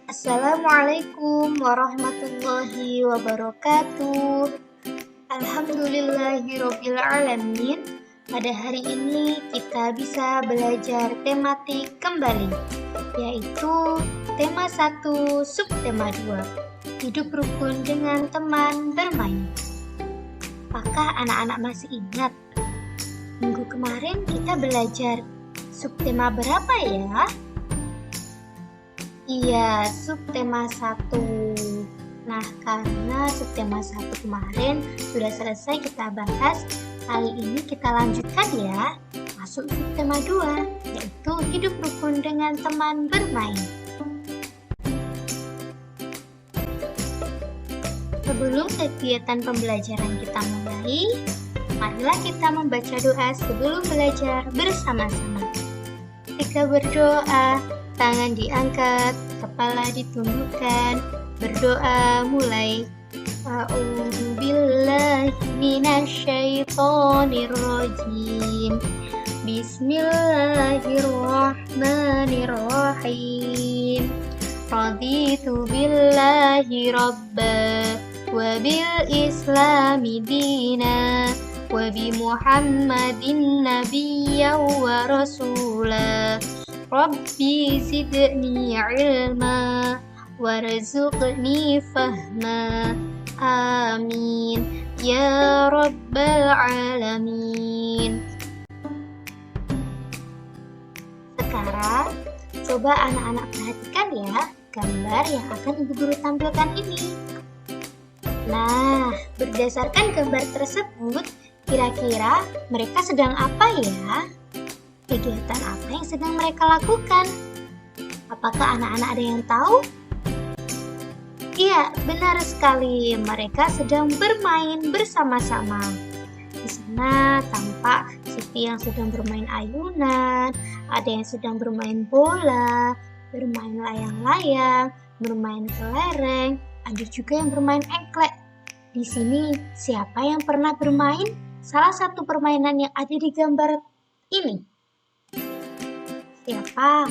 Assalamualaikum warahmatullahi wabarakatuh. Alhamdulillahirabbil alamin. Pada hari ini kita bisa belajar tematik kembali, yaitu tema 1, subtema 2. Hidup rukun dengan teman bermain. Apakah anak-anak masih ingat? Minggu kemarin kita belajar subtema berapa ya? Iya, subtema 1. Nah, karena subtema 1 kemarin sudah selesai kita bahas, kali ini kita lanjutkan ya, masuk subtema 2, yaitu hidup rukun dengan teman bermain. Sebelum kegiatan pembelajaran kita mulai, marilah kita membaca doa sebelum belajar bersama-sama. Ketika berdoa, tangan diangkat, kepala ditundukkan, berdoa mulai. A'udzubillahi minasyaitonirrajim. Bismillahirrahmanirrahim. Raditu billahi rabba wa bil islami dina wa bi Muhammadin nabiyyan wa rasula. Rabbi zidni ilma warzuqni fahma. Amin ya rabbal alamin. Sekarang coba anak-anak perhatikan ya gambar yang akan ibu guru tampilkan ini. Nah, berdasarkan gambar tersebut, kira-kira mereka sedang apa ya? Kegiatan apa yang sedang mereka lakukan? Apakah anak-anak ada yang tahu? Iya, benar sekali. Mereka sedang bermain bersama-sama. Di sana tampak Siti yang sedang bermain ayunan, ada yang sedang bermain bola, bermain layang-layang, bermain kelereng, ada juga yang bermain engklek. Di sini, siapa yang pernah bermain salah satu permainan yang ada di gambar ini? Siapa?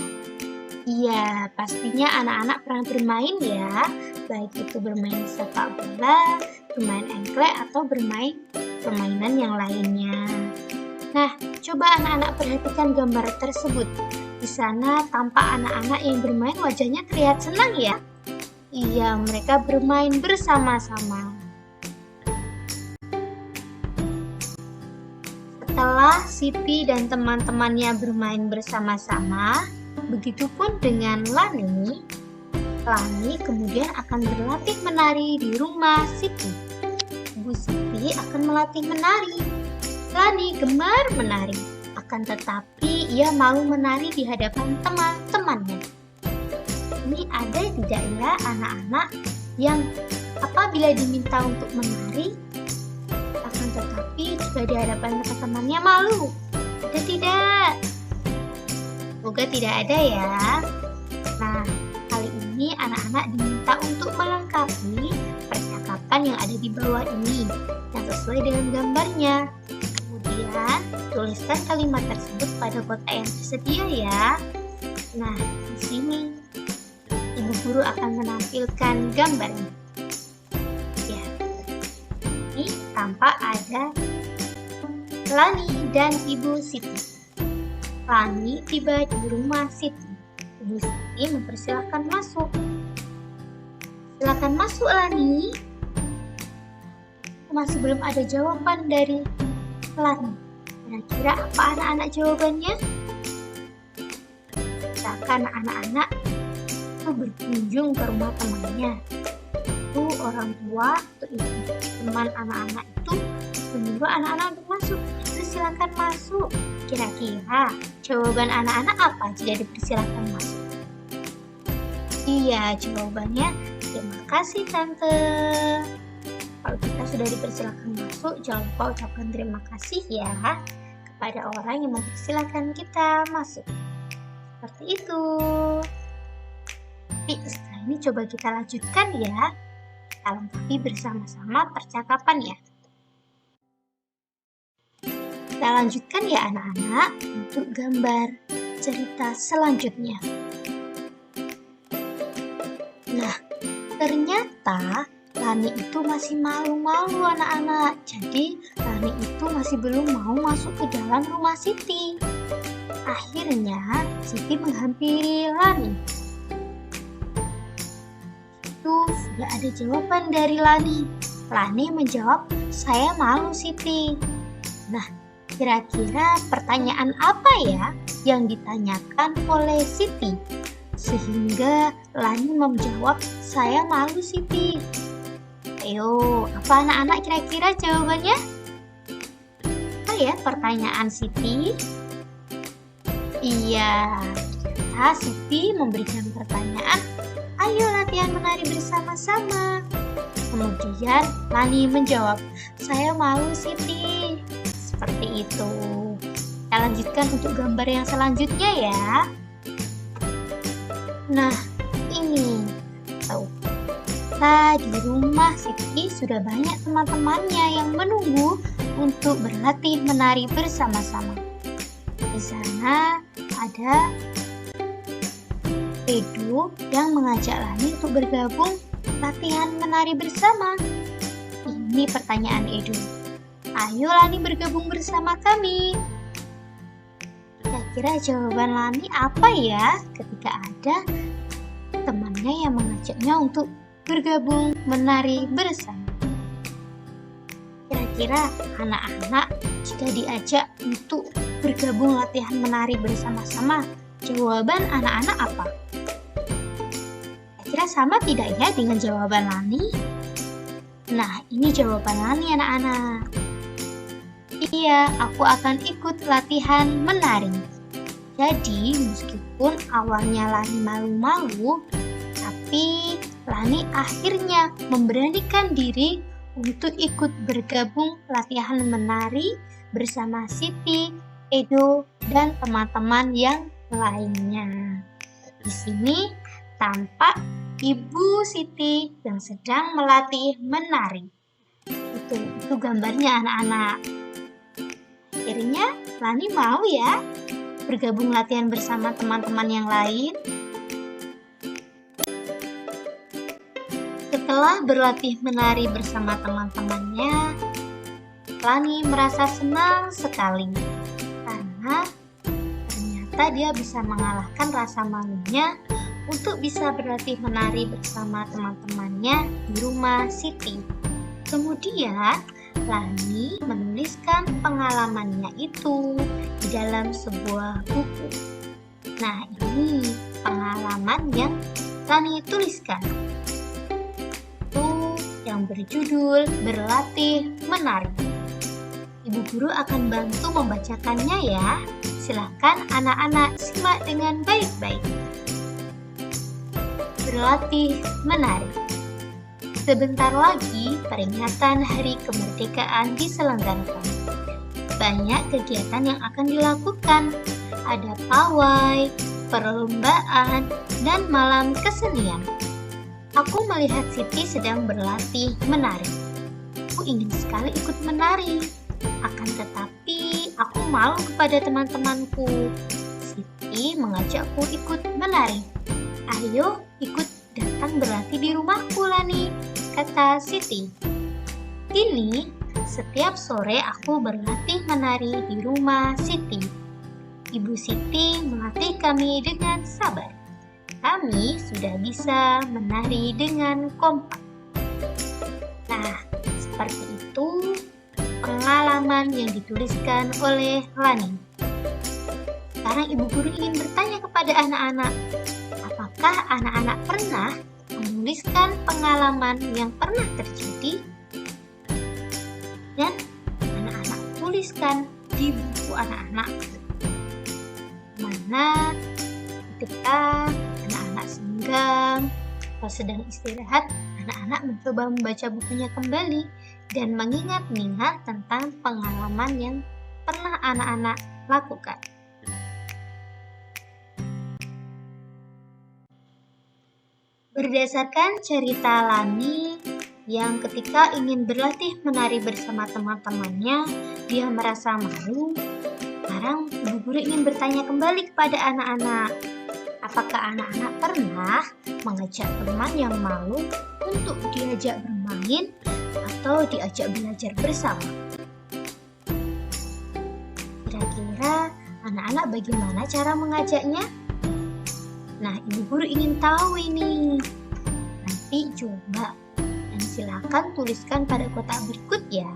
Iya, pastinya anak-anak pernah bermain ya, baik itu bermain sepak bola, bermain engklek, atau bermain permainan yang lainnya. Nah, coba anak-anak perhatikan gambar tersebut. Di sana tampak anak-anak yang bermain wajahnya terlihat senang ya. Iya, mereka bermain bersama-sama. Setelah Siti dan teman-temannya bermain bersama-sama, begitupun dengan Lani. Lani kemudian akan berlatih menari di rumah Siti. Ibu Siti akan melatih menari. Lani gemar menari, akan tetapi ia malu menari di hadapan teman-temannya. Ini ada tidak ya anak-anak yang apabila diminta untuk menari, akan tetapi jika di hadapan teman-temannya malu? Ada tidak? Semoga tidak ada ya. Nah, kali ini anak-anak diminta untuk melengkapi percakapan yang ada di bawah ini yang sesuai dengan gambarnya. Kemudian, tuliskan kalimat tersebut pada kotak yang tersedia ya. Nah, di sini ibu guru akan menampilkan gambarnya. Ya, ini tampak ada Lani dan Ibu Siti. Lani tiba di rumah Siti. Ibu Siti mempersilahkan masuk. Silakan masuk, Lani. Masih belum ada jawaban dari Lani. Kira-kira apa anak-anak jawabannya? Misalkan anak-anak itu berkunjung ke rumah temannya. Itu orang tua atau ibu teman anak-anak itu menyuruh anak-anak untuk masuk. Silakan masuk. Kira-kira jawaban anak-anak apa jika dipersilakan masuk? Iya, jawabannya terima kasih Tante. Kalau kita sudah dipersilakan masuk, jangan lupa ucapkan terima kasih ya kepada orang yang mempersilakan kita masuk. Seperti itu. Tapi setelah ini coba kita lanjutkan ya. Kita lengkapi bersama-sama percakapannya. Kita lanjutkan ya anak-anak untuk gambar cerita selanjutnya. Nah, ternyata Lani itu masih malu-malu anak-anak. Jadi Lani itu masih belum mau masuk ke dalam rumah Siti. Akhirnya Siti menghampiri Lani. Itu sudah ada jawaban dari Lani. Lani menjawab, "Saya malu Siti." Nah, kira-kira pertanyaan apa ya yang ditanyakan oleh Siti? Sehingga Lani menjawab, "Saya malu Siti." Ayo, apa anak-anak kira-kira jawabannya? Apa ya pertanyaan Siti? Iya, ternyata Siti memberikan pertanyaan, "Ayo latihan menari bersama-sama." Kemudian Lani menjawab, "Saya malu Siti." Seperti itu. Kita lanjutkan untuk gambar yang selanjutnya ya. Nah, ini di rumah Siti sudah banyak teman-temannya yang menunggu untuk berlatih menari bersama-sama. Di sana ada Edo yang mengajak Lani untuk bergabung latihan menari bersama. Ini pertanyaan Edo. "Ayo Lani bergabung bersama kami." Kira-kira jawaban Lani apa ya ketika ada temannya yang mengajaknya untuk bergabung menari bersama? Kira-kira anak-anak jika diajak untuk bergabung latihan menari bersama-sama, jawaban anak-anak apa? Kira-kira sama tidak ya dengan jawaban Lani? Nah, ini jawaban Lani anak-anak. "Iya, aku akan ikut latihan menari." Jadi, meskipun awalnya Lani malu-malu, tapi Lani akhirnya memberanikan diri untuk ikut bergabung latihan menari bersama Siti, Edo, dan teman-teman yang lainnya. Di sini tampak Ibu Siti yang sedang melatih menari. Itu gambarnya anak-anak. Akhirnya Lani mau ya bergabung latihan bersama teman-teman yang lain. Setelah berlatih menari bersama teman-temannya, Lani merasa senang sekali karena ternyata dia bisa mengalahkan rasa malunya untuk bisa berlatih menari bersama teman-temannya di rumah Siti. Kemudian Lani menuliskan pengalamannya itu di dalam sebuah buku. Nah, ini pengalaman yang Lani tuliskan. Itu yang berjudul Berlatih Menari. Ibu guru akan bantu membacakannya ya. Silakan anak-anak simak dengan baik-baik. Berlatih menari. Sebentar lagi peringatan Hari Kemerdekaan diselenggarakan. Banyak kegiatan yang akan dilakukan. Ada pawai, perlombaan, dan malam kesenian. Aku melihat Siti sedang berlatih menari. Aku ingin sekali ikut menari. Akan tetapi aku malu kepada teman-temanku. Siti mengajakku ikut menari. "Ayo ikut datang berlatih di rumahku Lani," kata Siti. Kini setiap sore aku berlatih menari di rumah Siti. Ibu Siti melatih kami dengan sabar. Kami sudah bisa menari dengan kompak. Nah, seperti itu pengalaman yang dituliskan oleh Lani. Sekarang ibu guru ingin bertanya kepada anak-anak, apakah anak-anak pernah menuliskan pengalaman yang pernah terjadi? Dan anak-anak tuliskan di buku anak-anak. Mana ketika anak-anak senggang atau sedang istirahat, anak-anak mencoba membaca bukunya kembali dan mengingat-ingat tentang pengalaman yang pernah anak-anak lakukan. Berdasarkan cerita Lani yang ketika ingin berlatih menari bersama teman-temannya, dia merasa malu. Sekarang ibu guru ingin bertanya kembali kepada anak-anak, Apakah anak-anak pernah mengajak teman yang malu untuk diajak bermain atau diajak belajar bersama? Kira-kira anak-anak bagaimana cara mengajaknya? Nah, Ibu Guru ingin tahu ini. Nanti coba dan silakan tuliskan pada kotak berikut ya.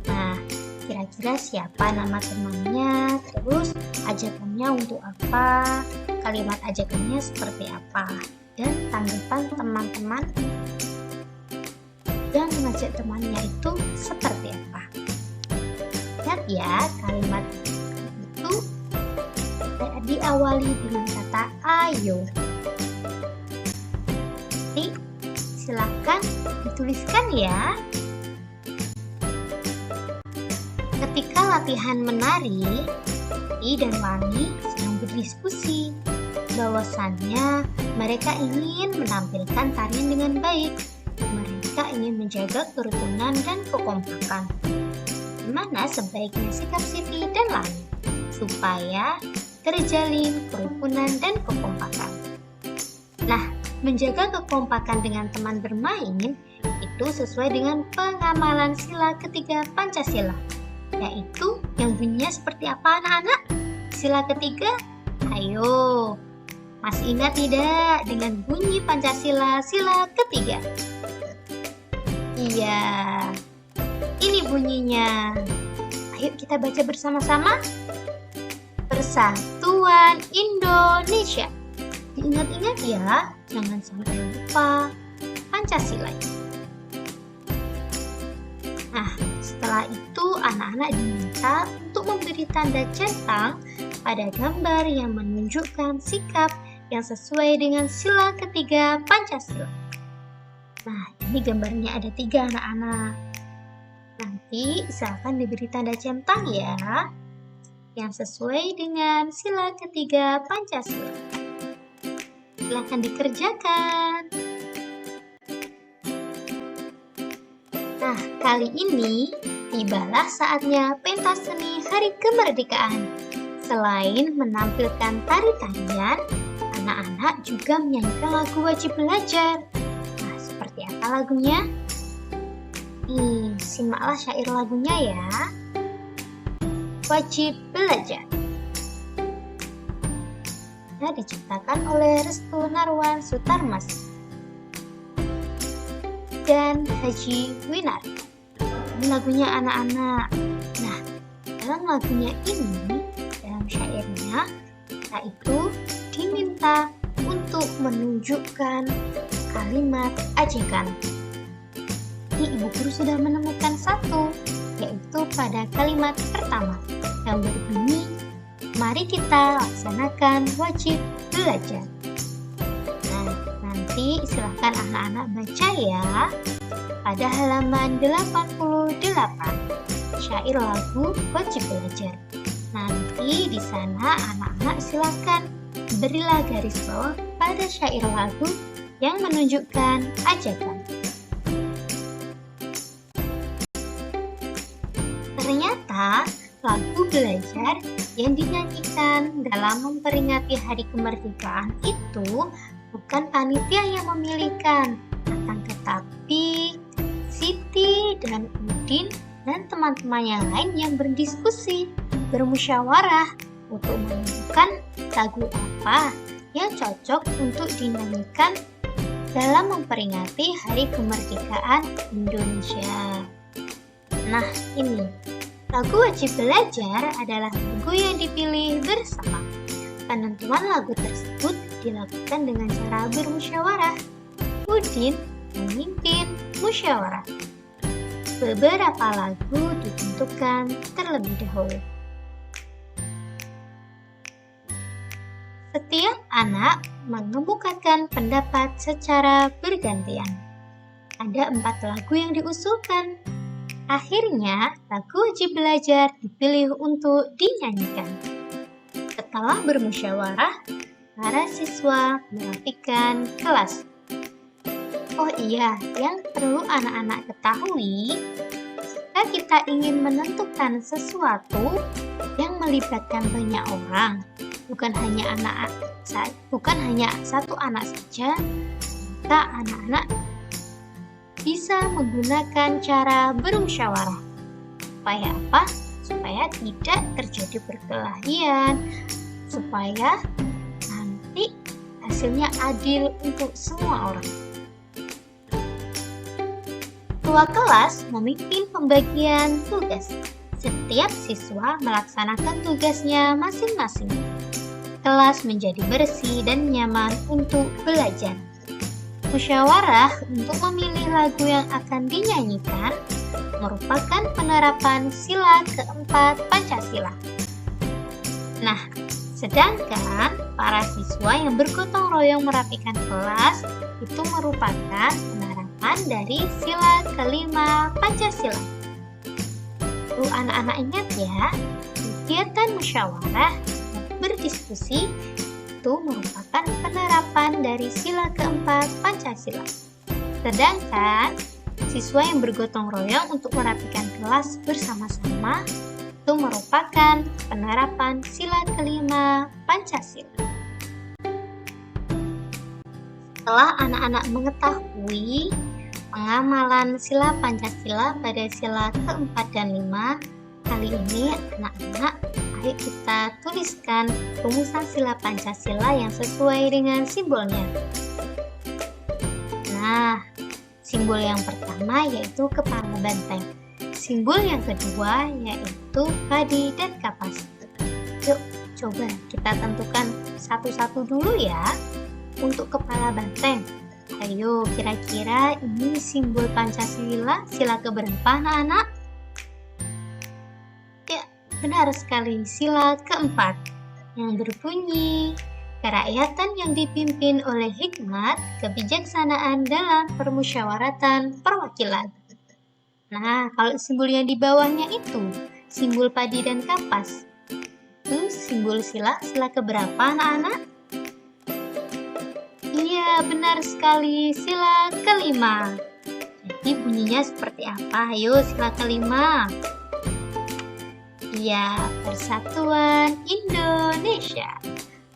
Nah, kira-kira siapa nama temannya, terus ajakannya untuk apa, kalimat ajakannya seperti apa, dan tanggapan teman-teman yang mengajak temannya itu seperti apa. Ingat ya, kalimat itu diawali dengan kata ayo. Jadi, silakan dituliskan ya. Ketika latihan menari, Pi dan Wani sedang berdiskusi bahwasannya mereka ingin menampilkan tarian dengan baik. Mereka ingin menjaga kerukunan dan kekompakan. Gimana sebaiknya sikap Siti dan Lani supaya terjalin kerukunan dan kekompakan? Nah, menjaga kekompakan dengan teman bermain itu sesuai dengan pengamalan sila ketiga Pancasila, yaitu yang bunyinya seperti apa anak-anak? Sila ketiga, ayo, masih ingat tidak dengan bunyi Pancasila sila ketiga? Iya, ini bunyinya. Ayo kita baca bersama-sama. Persatuan Indonesia. Diingat-ingat ya, jangan sampai lupa Pancasila. Nah, setelah itu anak-anak diminta untuk memberi tanda centang pada gambar yang menunjukkan sikap yang sesuai dengan sila ketiga Pancasila. Nah, ini gambarnya ada 3 anak-anak. Nanti silakan diberi tanda centang ya, yang sesuai dengan sila ketiga Pancasila. Silakan dikerjakan. Nah, kali ini tibalah saatnya pentas seni Hari Kemerdekaan. Selain menampilkan tari-tarian, anak-anak juga menyanyikan lagu wajib belajar. Nah, seperti apa lagunya? Simaklah syair lagunya ya. Wajib belajar. Diciptakan oleh Restu Narwan Sutarmasi dan Haji Winar. Ini lagunya anak-anak. Nah, dalam lagunya ini, dalam syairnya, kita itu diminta untuk menunjukkan kalimat ajakan. Ini Ibu Guru sudah menemukan satu, yaitu pada kalimat pertama yang berbunyi, mari kita laksanakan wajib belajar. Nah, nanti silahkan anak-anak baca ya pada halaman 88 syair lagu wajib belajar. Nanti di sana anak-anak silahkan berilah garis bawah pada syair lagu yang menunjukkan ajakan. Ternyata lagu belajar yang dinyanyikan dalam memperingati Hari Kemerdekaan itu bukan panitia yang memilihkan, akan tetapi Siti dan Udin dan teman-teman yang lain yang berdiskusi, bermusyawarah untuk menentukan lagu apa yang cocok untuk dinyanyikan dalam memperingati Hari Kemerdekaan Indonesia. Nah, ini lagu wajib belajar adalah lagu yang dipilih bersama. Penentuan lagu tersebut dilakukan dengan cara bermusyawarah. Udin memimpin musyawarah. Beberapa lagu ditentukan terlebih dahulu. Setiap anak mengemukakan pendapat secara bergantian. Ada 4 lagu yang diusulkan. Akhirnya, lagu wajib belajar dipilih untuk dinyanyikan. Setelah bermusyawarah, para siswa merapikan kelas. Oh iya, yang perlu anak-anak ketahui, jika kita ingin menentukan sesuatu yang melibatkan banyak orang, bukan hanya satu anak saja, maka anak-anak bisa menggunakan cara bermusyawarah. Supaya apa? Supaya tidak terjadi perkelahian, supaya nanti hasilnya adil untuk semua orang. Ketua kelas memimpin pembagian tugas. Setiap siswa melaksanakan tugasnya masing-masing. Kelas menjadi bersih dan nyaman untuk belajar. Musyawarah untuk memilih lagu yang akan dinyanyikan merupakan penerapan sila keempat Pancasila. Nah, sedangkan para siswa yang bergotong royong merapikan kelas itu merupakan penerapan dari sila kelima Pancasila. Perlu anak-anak ingat ya, kegiatan musyawarah berdiskusi itu merupakan penerapan dari sila keempat Pancasila. Sedangkan siswa yang bergotong royong untuk merapikan kelas bersama-sama itu merupakan penerapan sila kelima Pancasila. Setelah anak-anak mengetahui pengamalan sila Pancasila pada sila keempat dan lima, kali ini anak-anak, ayo kita tuliskan rumusan sila Pancasila yang sesuai dengan simbolnya. Nah, simbol yang pertama yaitu kepala banteng. Simbol yang kedua yaitu padi dan kapas. Yuk, coba kita tentukan satu-satu dulu ya. Untuk kepala banteng, ayo kira-kira ini simbol Pancasila sila keberapa anak-anak? Ya, benar sekali, sila keempat yang berbunyi kerakyatan yang dipimpin oleh hikmat, kebijaksanaan dalam permusyawaratan perwakilan. Nah, kalau simbol yang di bawahnya itu simbol padi dan kapas, itu simbol sila keberapa anak-anak? Iya, benar sekali, sila kelima. Jadi bunyinya seperti apa? Ayo, sila kelima. Iya, Persatuan Indonesia.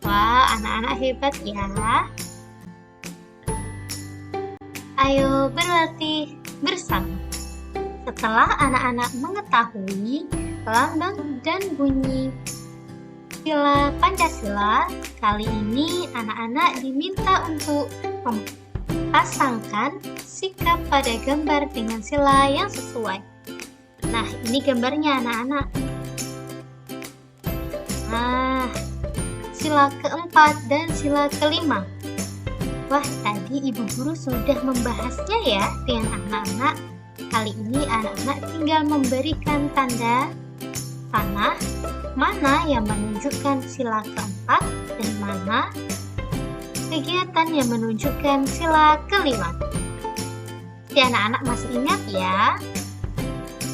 Wah, anak-anak hebat ya. Ayo berlatih bersama. Setelah anak-anak mengetahui lambang dan bunyi sila Pancasila, kali ini anak-anak diminta untuk memasangkan sikap pada gambar dengan sila yang sesuai. Nah, ini gambarnya anak-anak. Nah, sila keempat dan sila kelima. Wah, tadi ibu guru sudah membahasnya ya dengan anak-anak. Kali ini anak-anak tinggal memberikan tanda panah mana yang menunjukkan sila keempat dan mana kegiatan yang menunjukkan sila kelima. Si anak-anak masih ingat ya?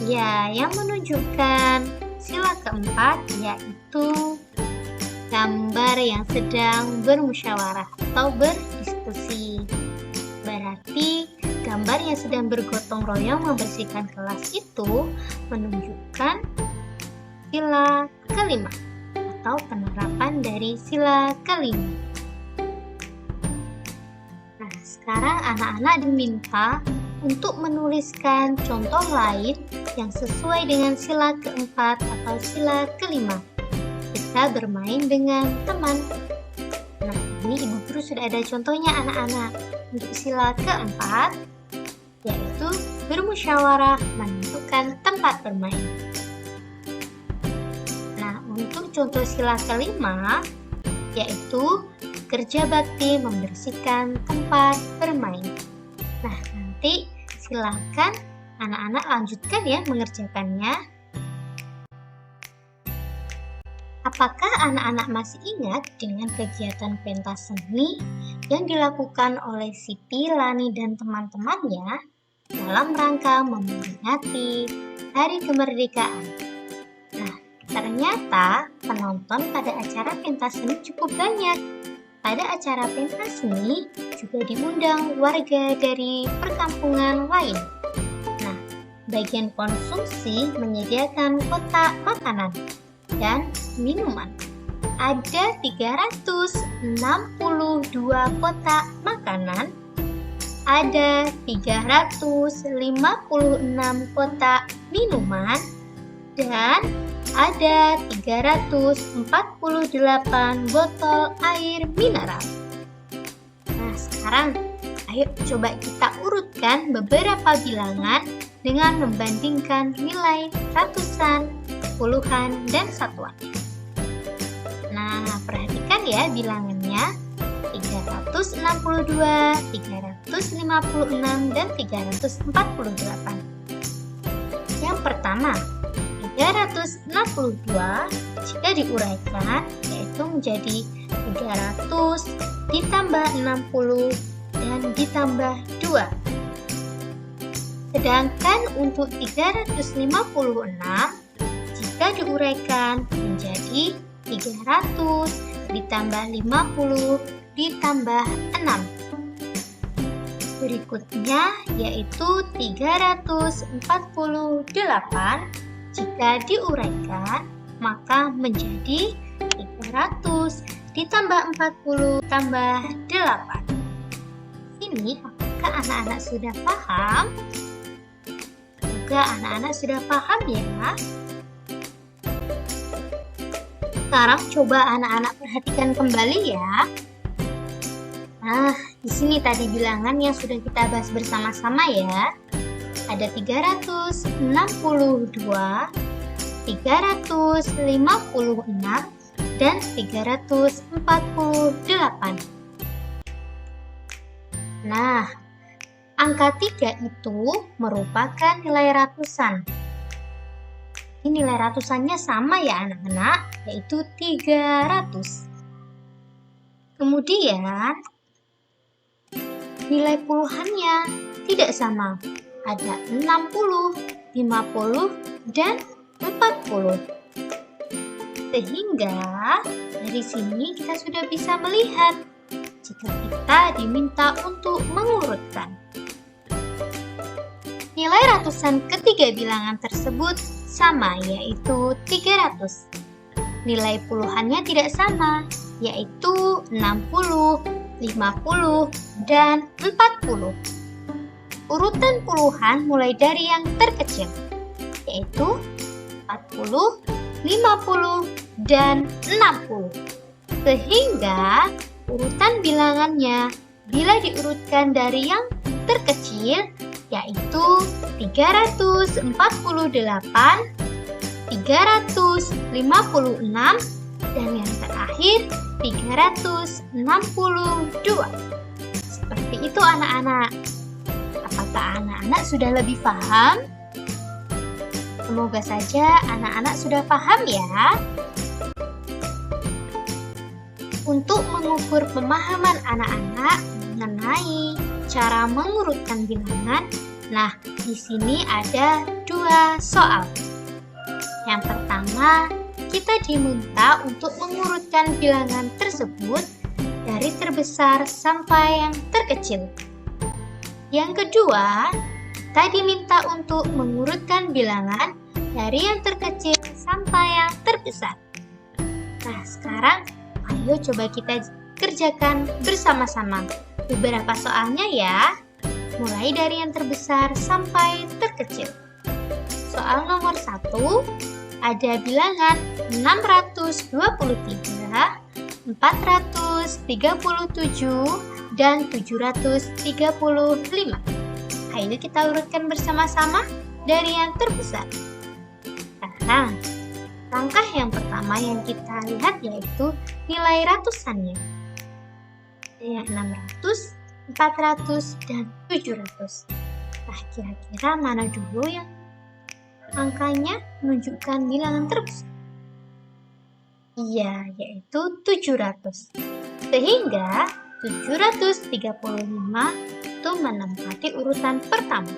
Ya, yang menunjukkan sila keempat yaitu gambar yang sedang bermusyawarah atau berdiskusi. Berarti gambar yang sedang bergotong royong membersihkan kelas itu menunjukkan sila kelima atau penerapan dari sila kelima. Nah, sekarang anak-anak diminta untuk menuliskan contoh lain yang sesuai dengan sila keempat atau sila kelima. Kita bermain dengan teman. Nah, ini ibu guru sudah ada contohnya anak-anak. Untuk sila keempat, yaitu bermusyawarah menentukan tempat bermain. Nah, untuk contoh sila kelima, yaitu kerja bakti membersihkan tempat bermain. Nah, nanti silakan anak-anak lanjutkan ya mengerjakannya. Apakah anak-anak masih ingat dengan kegiatan pentas seni yang dilakukan oleh Siti, Lani, dan teman-temannya dalam rangka memperingati Hari Kemerdekaan? Nah, ternyata penonton pada acara pentas seni cukup banyak. Pada acara pentas seni juga diundang warga dari perkampungan lain. Nah, bagian konsumsi menyediakan kotak makanan dan minuman. ada 362 kotak makanan, ada 356 kotak minuman, dan ada 348 botol air mineral. Nah, sekarang ayo coba kita urutkan beberapa bilangan dengan membandingkan nilai ratusan, puluhan, dan satuan. Nah, perhatikan ya bilangannya 362, 356, dan 348. Yang pertama, 362 jika diuraikan yaitu menjadi 300 ditambah 60 dan ditambah 2. Sedangkan untuk 356 jika diuraikan menjadi 300 ditambah 50 ditambah 6. Berikutnya yaitu 348 jika diuraikan maka menjadi 300 ditambah 40 tambah 8. Ini apakah anak-anak sudah paham? Semoga anak-anak sudah paham ya. Sekarang coba anak-anak perhatikan kembali ya. Nah, di sini tadi bilangan yang sudah kita bahas bersama-sama ya. Ada 362, 356, dan 348. Nah, angka 3 itu merupakan nilai ratusan. Ini nilai ratusannya sama ya anak-anak, yaitu 300. Kemudian, nilai puluhannya tidak sama. Ada 60, 50, dan 40. Sehingga dari sini kita sudah bisa melihat jika kita diminta untuk mengurutkan. Nilai ratusan ketiga bilangan tersebut sama, yaitu 300. Nilai puluhannya tidak sama, yaitu 60, 50, dan 40. Urutan puluhan mulai dari yang terkecil, yaitu 40, 50, dan 60. Sehingga urutan bilangannya bila diurutkan dari yang terkecil yaitu 348, 356, dan yang terakhir 362. Seperti itu anak-anak. Apakah anak-anak sudah lebih paham? Semoga saja anak-anak sudah paham ya. Untuk mengukur pemahaman anak-anak mengenai cara mengurutkan bilangan, nah di sini ada 2 soal. Yang pertama, kita diminta untuk mengurutkan bilangan tersebut dari terbesar sampai yang terkecil. Yang kedua, kita diminta untuk mengurutkan bilangan dari yang terkecil sampai yang terbesar. Nah, sekarang ayo coba kita kerjakan bersama-sama beberapa soalnya ya, mulai dari yang terbesar sampai terkecil. Soal nomor 1, ada bilangan 623, 437, dan 735. Ayo kita urutkan bersama-sama dari yang terbesar. Sekarang, langkah yang pertama yang kita lihat yaitu nilai ratusannya. Ada yang 600, 400, dan 700. Nah, kira-kira mana dulu yang angkanya menunjukkan bilangan terbesar? Iya, yaitu 700. Sehingga 735 itu menempati urutan pertama.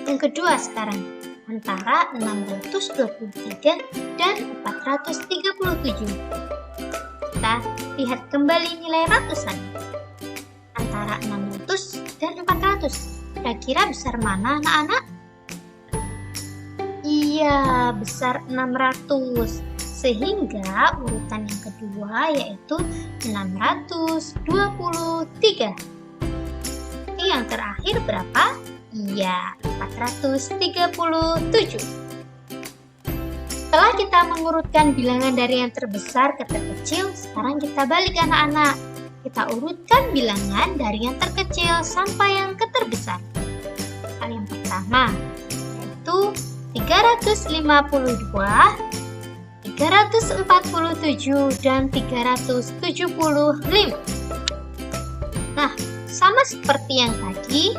Yang kedua sekarang, antara 623 dan 437. Kita lihat kembali nilai ratusan. Antara 600 dan 400. Kira-kira besar mana anak-anak? Iya, besar 600. Sehingga urutan yang kedua yaitu 623. Yang terakhir berapa? Iya, 437. Setelah kita mengurutkan bilangan dari yang terbesar ke terkecil, sekarang kita balik anak-anak. Kita urutkan bilangan dari yang terkecil sampai yang terbesar. Hal yang pertama yaitu 352, 347, dan 375. Nah, sama seperti yang tadi,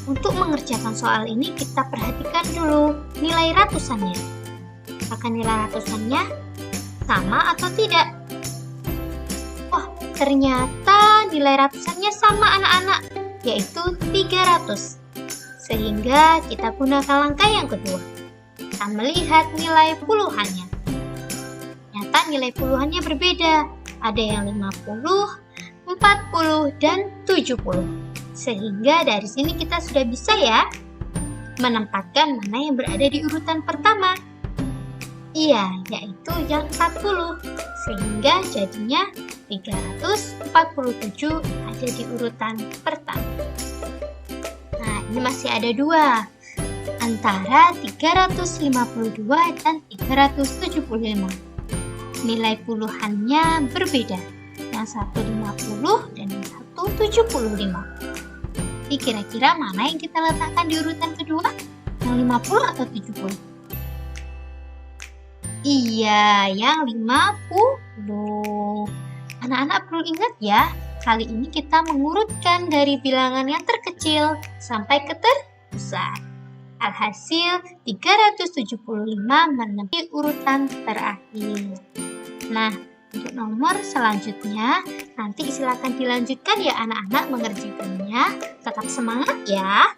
untuk mengerjakan soal ini kita perhatikan dulu nilai ratusannya. Apakah nilai ratusannya sama atau tidak? Oh, ternyata nilai ratusannya sama anak-anak, yaitu 300. Sehingga kita gunakan langkah yang kedua. Kita melihat nilai puluhannya. Ternyata nilai puluhannya berbeda. Ada yang 50, 40, dan 70. Sehingga dari sini kita sudah bisa ya menempatkan mana yang berada di urutan pertama. Iya, yaitu yang 40. Sehingga jadinya 347 ada di urutan pertama. Nah, ini masih ada dua. Antara 352 dan 375. Nilai puluhannya berbeda. Yang satu 50 dan yang satu 75. Jadi kira-kira mana yang kita letakkan di urutan kedua? Yang 50 atau 70? Iya, yang 50. Anak-anak perlu ingat ya, kali ini kita mengurutkan dari bilangan yang terkecil sampai ke terbesar. Alhasil 375 menempati urutan terakhir. Nah, untuk nomor selanjutnya, nanti silakan dilanjutkan ya anak-anak mengerjakannya. Tetap semangat ya.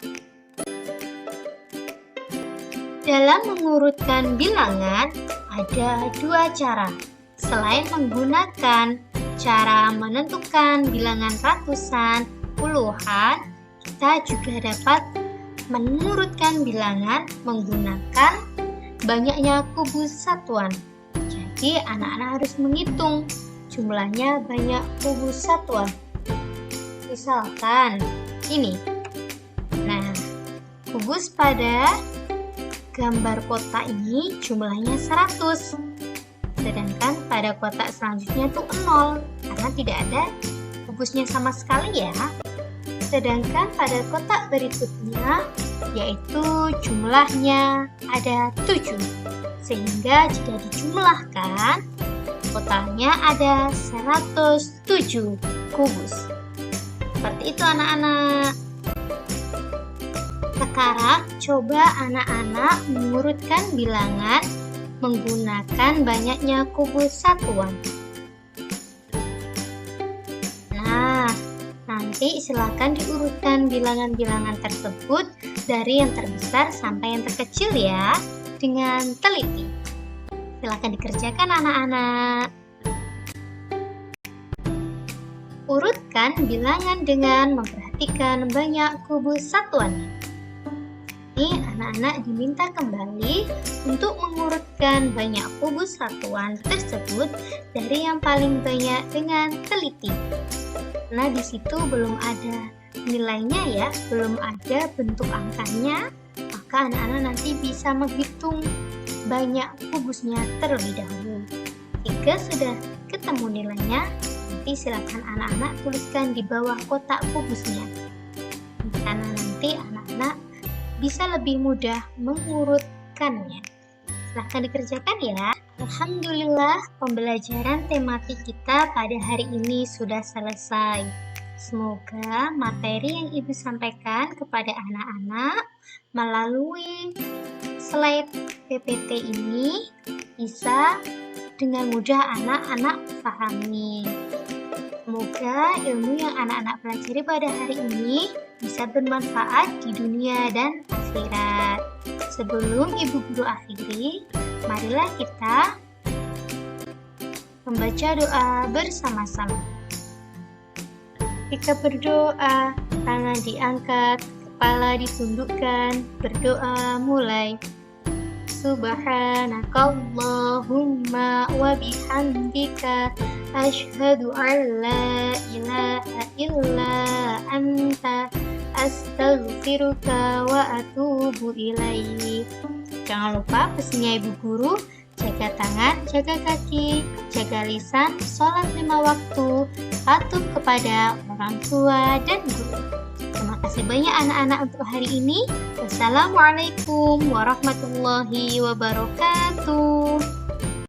Dalam mengurutkan bilangan, ada dua cara. Selain menggunakan cara menentukan bilangan ratusan, puluhan, kita juga dapat mengurutkan bilangan menggunakan banyaknya kubus satuan. Jadi anak-anak harus menghitung jumlahnya banyak kubus satuan. Misalkan ini. Nah, kubus pada gambar kotak ini jumlahnya 100. Sedangkan pada kotak selanjutnya itu 0 karena tidak ada kubusnya sama sekali ya. Sedangkan pada kotak berikutnya yaitu jumlahnya ada 7. Sehingga jika dijumlahkan totalnya ada 107 kubus. Seperti itu anak-anak. Sekarang coba anak-anak mengurutkan bilangan menggunakan banyaknya kubus satuan. Nah, nanti silakan diurutkan bilangan-bilangan tersebut dari yang terbesar sampai yang terkecil ya, dengan teliti. Silakan dikerjakan anak-anak. Urutkan bilangan dengan memperhatikan banyak kubus satuannya. Ini anak-anak diminta kembali untuk mengurutkan banyak kubus satuan tersebut dari yang paling banyak dengan teliti. Nah, di situ belum ada nilainya ya, belum ada bentuk angkanya, maka anak-anak nanti bisa menghitung banyak kubusnya terlebih dahulu. Jika sudah ketemu nilainya, nanti silakan anak-anak tuliskan di bawah kotak kubusnya. Karena nanti anak-anak bisa lebih mudah mengurutkannya. Silahkan dikerjakan ya. Alhamdulillah, pembelajaran tematik kita pada hari ini sudah selesai. Semoga materi yang Ibu sampaikan kepada anak-anak melalui slide PPT ini bisa dengan mudah anak-anak pahami. Semoga ilmu yang anak-anak pelajari pada hari ini bisa bermanfaat di dunia dan akhirat. Sebelum Ibu Guru akhiri, marilah kita membaca doa bersama-sama. Jika berdoa, tangan diangkat, kepala ditundukkan, berdoa mulai. Subhanakallahumma wa bihamdika asyhadu an la ilaha illa anta astaghfiruka wa atubu ilaik. Jangan lupa pesannya Ibu Guru, jaga tangan, jaga kaki, jaga lisan, sholat 5 waktu, patuh kepada orang tua dan guru. Terima kasih banyak anak-anak untuk hari ini. Wassalamualaikum warahmatullahi wabarakatuh.